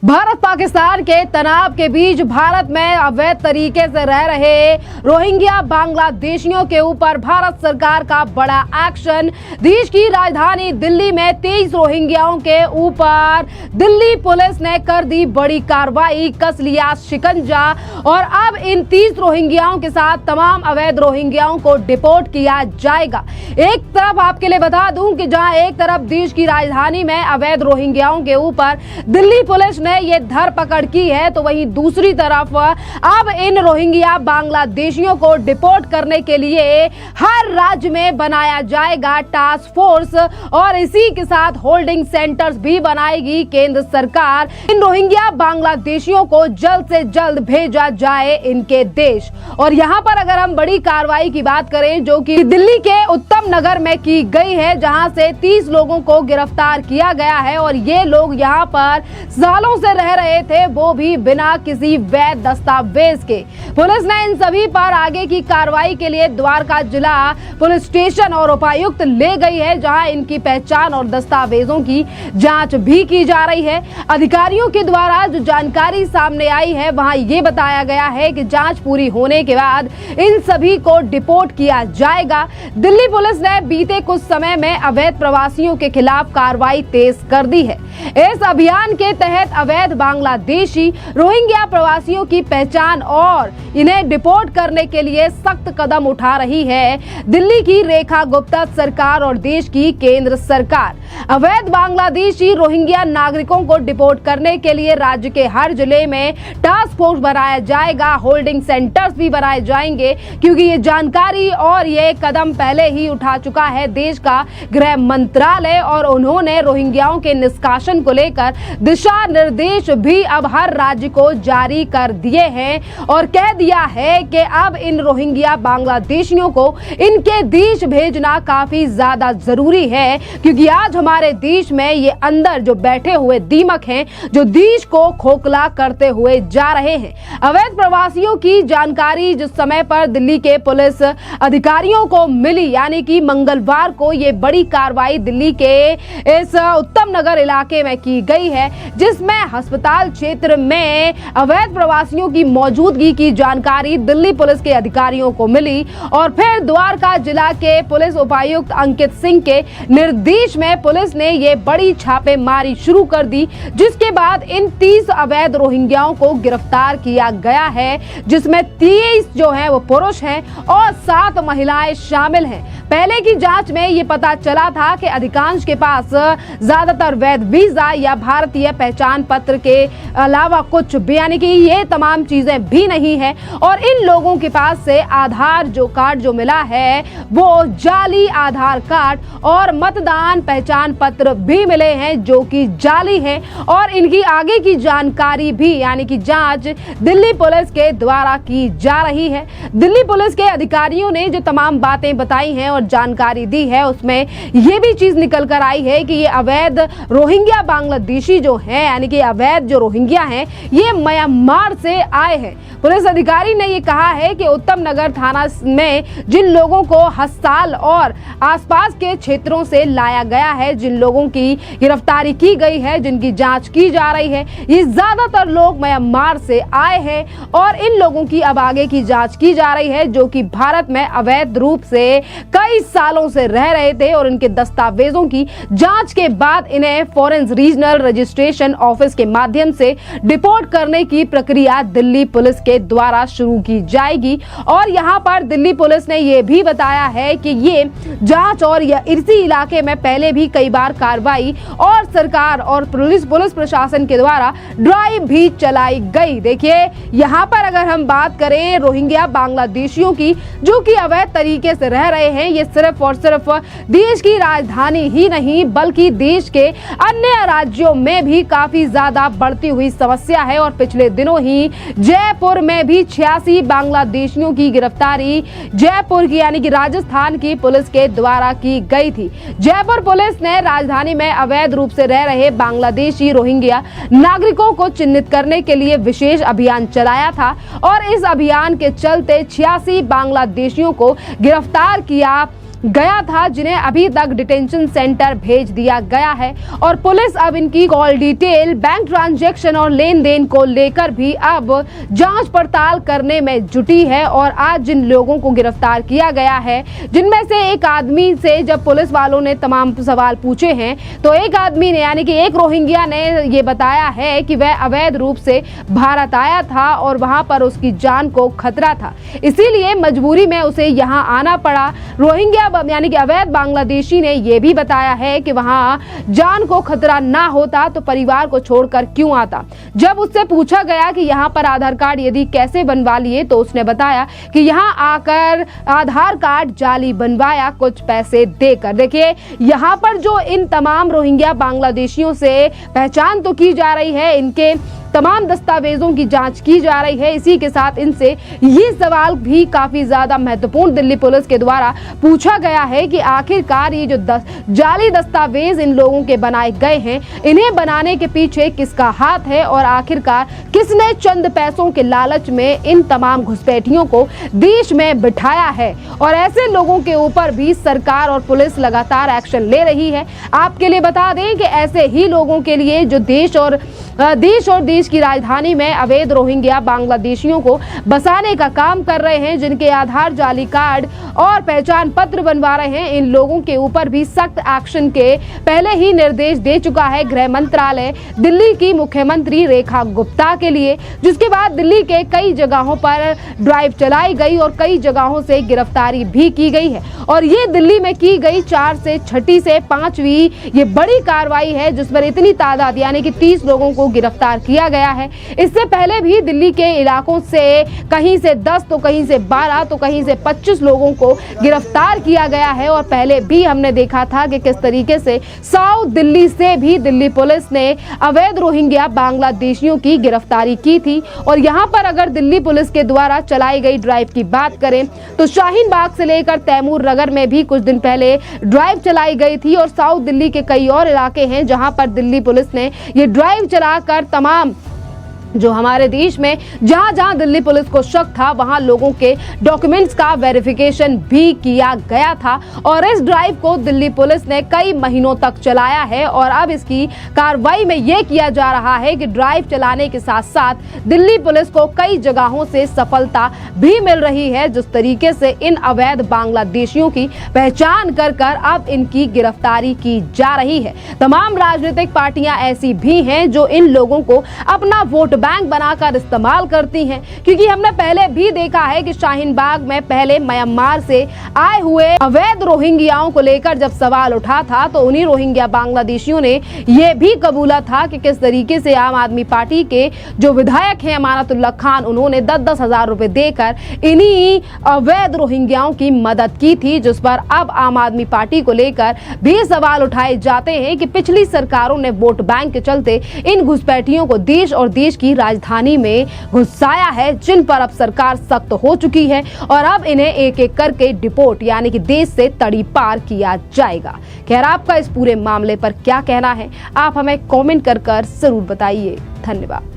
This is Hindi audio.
भारत पाकिस्तान के तनाव के बीच भारत में अवैध तरीके से रह रहे रोहिंग्या बांग्लादेशियों के ऊपर भारत सरकार का बड़ा एक्शन। देश की राजधानी दिल्ली में 23 रोहिंग्याओं के ऊपर दिल्ली पुलिस ने कर दी बड़ी कार्रवाई, कस लिया शिकंजा और अब इन 30 रोहिंग्याओं के साथ तमाम अवैध रोहिंग्याओं को डिपोर्ट किया जाएगा। एक तरफ आपके लिए बता दूं कि जहां एक तरफ देश की राजधानी में अवैध रोहिंग्याओं के ऊपर दिल्ली पुलिस ने ये धरपकड़ की है, तो वहीं दूसरी तरफ अब इन रोहिंग्या बांग्लादेशियों को डिपोर्ट करने के लिए हर राज्य में बनाया जाएगा टास्क फोर्स और इसी के साथ होल्डिंग सेंटर्स भी बनाएगी केंद्र सरकार। इन रोहिंग्या बांग्लादेशियों को जल्द से जल्द भेजा जाए इनके देश। और यहाँ पर अगर हम बड़ी कार्रवाई की बात करें जो कि दिल्ली के उत्तम नगर में की गई है, जहां से 30 लोगों को गिरफ्तार किया गया है और ये लोग यहाँ पर सालों से रह रहे थे, वो भी बिना किसी वैध दस्तावेज के। पुलिस ने इन सभी पर आगे की कार्रवाई के लिए द्वारका जिला पुलिस स्टेशन और उपायुक्त ले गई है, जहां इनकी पहचान और दस्तावेजों की जांच भी की जा रही है। अधिकारियों के द्वारा जो जानकारी सामने आई है वहां ये बताया गया है कि जांच पूरी होने के बाद इन सभी को डिपोर्ट किया जाएगा। दिल्ली पुलिस ने बीते कुछ समय में अवैध प्रवासियों के खिलाफ कार्रवाई तेज कर दी है। इस अभियान के तहत अवैध बांग्लादेशी रोहिंग्या प्रवासियों की पहचान और इन्हें डिपोर्ट करने के लिए सख्त कदम उठा रही है दिल्ली की रेखा गुप्ता सरकार और देश की केंद्र सरकार। अवैध बांग्लादेशी रोहिंग्या नागरिकों को डिपोर्ट करने के लिए राज्य के हर जिले में टास्क फोर्स बनाया जाएगा, होल्डिंग सेंटर्स भी बनाए जाएंगे, क्योंकि ये जानकारी और ये कदम पहले ही उठा चुका है देश का गृह मंत्रालय और उन्होंने रोहिंग्याओं के निष्कासन को लेकर दिशा निर्देश भी अब हर राज्य को जारी कर दिए हैं और कह दिया है कि अब इन रोहिंग्या बांग्लादेशियों को इनके देश भेजना काफी ज्यादा जरूरी है, क्योंकि आज हमारे देश में ये अंदर जो बैठे हुए दीमक हैं जो देश को खोखला करते हुए जा रहे हैं। अवैध प्रवासियों की जानकारी जिस समय पर दिल्ली के पुलिस अधिकारियों को मिली, यानी कि मंगलवार को ये बड़ी कार्रवाई दिल्ली के इस उत्तम नगर इलाके में की गई है, जिसमें अस्पताल क्षेत्र में अवैध प्रवासियों की मौजूदगी की जानकारी दिल्ली पुलिस के अधिकारियों को मिली और फिर द्वारका जिला के पुलिस उपायुक्त अंकित सिंह के निर्देश में पुलिस ने ये बड़ी छापेमारी शुरू कर दी, जिसके बाद इन 30 अवैध रोहिंग्याओं को गिरफ्तार किया गया है, जिसमें 23 जो हैं वो पुरुष हैं और 7 महिलाएं शामिल हैं। पहले की जांच में ये पता चला था कि अधिकांश के पास ज्यादातर वैध वीजा या भारतीय पहचान पत्र के अलावा कुछ भी, यानी कि ये तमाम चीजें भी नहीं है और इन लोगों के पास से आधार जो कार्ड जो मिला है वो जाली आधार कार्ड और मतदान पहचान पत्र भी मिले हैं जो कि जाली हैं और इनकी आगे की जानकारी भी, यानी कि जांच दिल्ली पुलिस के द्वारा की जा रही है। दिल्ली पुलिस के अधिकारियों ने जो तमाम बातें बताई हैं और जानकारी दी है उसमें ये भी चीज निकल कर आई है कि ये अवैध रोहिंग्या बांग्लादेशी जो है, यानी कि अवैध जो रोहिंग्या हैं, ये म्यांमार से आए हैं। पुलिस अधिकारी ने ये कहा है कि उत्तम नगर थाना में जिन लोगों को हस्ताल और आसपास के क्षेत्रों से लाया गया है, जिन लोगों की गिरफ्तारी की गई है, जिनकी जांच की जा रही है, ये ज्यादातर लोग म्यांमार से आए हैं और इन लोगों की अब आगे की जांच की जा रही है, जो कि भारत में अवैध रूप से कई सालों से रह रहे थे और इनके दस्तावेजों की जांच के बाद इन्हें फॉरेंस रीजनल रजिस्ट्रेशन ऑफिस के माध्यम से डिपोर्ट करने की प्रक्रिया दिल्ली पुलिस के द्वारा शुरू की जाएगी। और यहाँ पर दिल्ली पुलिस ने यह भी बताया है कि ये जांच और इसी इलाके में पहले भी कई बार कार्रवाई और सरकार और पुलिस प्रशासन के द्वारा ड्राइव भी चलाई गई। देखिए यहाँ पर अगर हम बात करें रोहिंग्या बांग्लादेशियों की जो कि अवैध तरीके से रह रहे हैं, ये सिर्फ और सिर्फ देश की राजधानी ही नहीं बल्कि देश के अन्य राज्यों में भी काफी ज्यादा बढ़ती हुई समस्या है और पिछले दिनों ही जयपुर में भी 86 बांग्लादेशियों की गिरफ्तारी जयपुर की, यानी कि राजस्थान की पुलिस के द्वारा की गई थी। जयपुर पुलिस ने राजधानी में अवैध रूप से रह रहे बांग्लादेशी रोहिंग्या नागरिकों को चिन्हित करने के लिए विशेष अभियान चलाया था और इस अभियान के चलते 86 बांग्लादेशियों को गिरफ्तार किया गया था, जिन्हें अभी तक डिटेंशन सेंटर भेज दिया गया है। और पुलिस अब इनकी कॉल डिटेल, बैंक ट्रांजैक्शन और लेन देन को लेकर भी अब जांच पड़ताल करने में जुटी है। और आज जिन लोगों को गिरफ्तार किया गया है, जिनमें से एक आदमी से जब पुलिस वालों ने तमाम सवाल पूछे हैं, तो एक आदमी ने यानी कि एक रोहिंग्या ने ये बताया है कि वह अवैध रूप से भारत आया था और वहां पर उसकी जान को खतरा था, इसीलिए मजबूरी में उसे यहां आना पड़ा। रोहिंग्या यानी कि अवैध बांग्लादेशी ने यह भी बताया है कि वहां जान को खतरा ना होता तो परिवार को छोड़कर क्यों आता। जब उससे पूछा गया कि यहां पर आधार कार्ड यदि कैसे बनवा लिए, तो उसने बताया कि यहां आकर आधार कार्ड जाली बनवाया कुछ पैसे देकर। देखिए, यहां पर जो इन तमाम रोहिंग्या बांग्लादेशियों से पहचान तो की जा रही है, इनके तमाम दस्तावेजों की जांच की जा रही है। इसी के साथ इनसे ये सवाल भी काफी ज्यादा महत्वपूर्ण दिल्ली पुलिस के द्वारा पूछा गया है कि आखिरकार ये जो जाली दस्तावेज इन लोगों के बनाए गए हैं, इन्हें बनाने के पीछे किसका हाथ है और आखिरकार किसने चंद पैसों के लालच में इन तमाम घुसपैठियों को देश में बिठाया है। और ऐसे लोगों के ऊपर भी सरकार और पुलिस लगातार एक्शन ले रही है। आपके लिए बता दें कि ऐसे ही लोगों के लिए जो देश और देश की राजधानी में अवैध रोहिंग्या बांग्लादेशियों को बसाने का काम कर रहे हैं, जिनके आधार जाली कार्ड और पहचान पत्र बनवा रहे हैं, इन लोगों के ऊपर भी सख्त एक्शन के पहले ही निर्देश दे चुका है गृह मंत्रालय दिल्ली की मुख्यमंत्री रेखा गुप्ता के लिए। जिसके बाद दिल्ली के कई जगहों पर ड्राइव चलाई गई और कई जगहों से गिरफ्तारी भी की गई है। और ये दिल्ली में की गई 4 से 6 से 5वीं ये बड़ी कार्रवाई है, जिसमें इतनी तादाद यानी कि 30 लोगों को गिरफ्तार किया गया है। इससे पहले भी दिल्ली के इलाकों से कहीं से 10 तो कहीं से 12 तो कहीं से 25 लोगों को गिरफ्तार किया गया है। और पहले भी हमने देखा था कि किस तरीके से साउथ दिल्ली से भी दिल्ली पुलिस ने अवैध रोहिंग्या बांग्लादेशियों की गिरफ्तारी की थी। और यहाँ पर अगर दिल्ली पुलिस के द्वारा चलाई गई ड्राइव की बात करें, तो शाहीन बाग से लेकर तैमूर नगर में भी कुछ दिन पहले ड्राइव चलाई गई थी। और साउथ दिल्ली के कई और इलाके हैं जहां पर दिल्ली पुलिस ने ये ड्राइव चलाकर तमाम जो हमारे देश में जहां जहां दिल्ली पुलिस को शक था, वहां लोगों के डॉक्यूमेंट्स का वेरिफिकेशन भी किया गया था। और इस ड्राइव को दिल्ली पुलिस ने कई महीनों तक चलाया है। और अब इसकी कार्रवाई में यह किया जा रहा है कि ड्राइव चलाने के साथ साथ दिल्ली पुलिस को कई जगहों से सफलता भी मिल रही है, जिस तरीके से इन अवैध बांग्लादेशियों की पहचान कर अब इनकी गिरफ्तारी की जा रही है। तमाम राजनीतिक पार्टियां ऐसी भी हैं जो इन लोगों को अपना वोट बैंक बनाकर इस्तेमाल करती हैं, क्योंकि हमने पहले भी देखा है कि शाहीन बाग में पहले म्यांमार से आए हुए अवैध रोहिंग्याओं को लेकर जब सवाल उठा था, तो उन्हीं रोहिंग्या बांग्लादेशियों ने यह भी कबूला था कि किस तरीके से आम आदमी पार्टी के जो विधायक हैं अमानतुल्लाह खान, उन्होंने 10-10 हजार रुपए देकर इन्हीं अवैध रोहिंग्याओं की मदद की थी। जिस पर अब आम आदमी पार्टी को लेकर भी सवाल उठाए जाते हैं कि पिछली सरकारों ने वोट बैंक के चलते इन घुसपैठियों को देश और देश की राजधानी में घुसाया है, जिन पर अब सरकार सख्त हो चुकी है। और अब इन्हें एक एक करके डिपोर्ट यानी कि देश से तड़ी पार किया जाएगा। खैर, आपका इस पूरे मामले पर क्या कहना है, आप हमें कमेंट कर जरूर बताइए। धन्यवाद।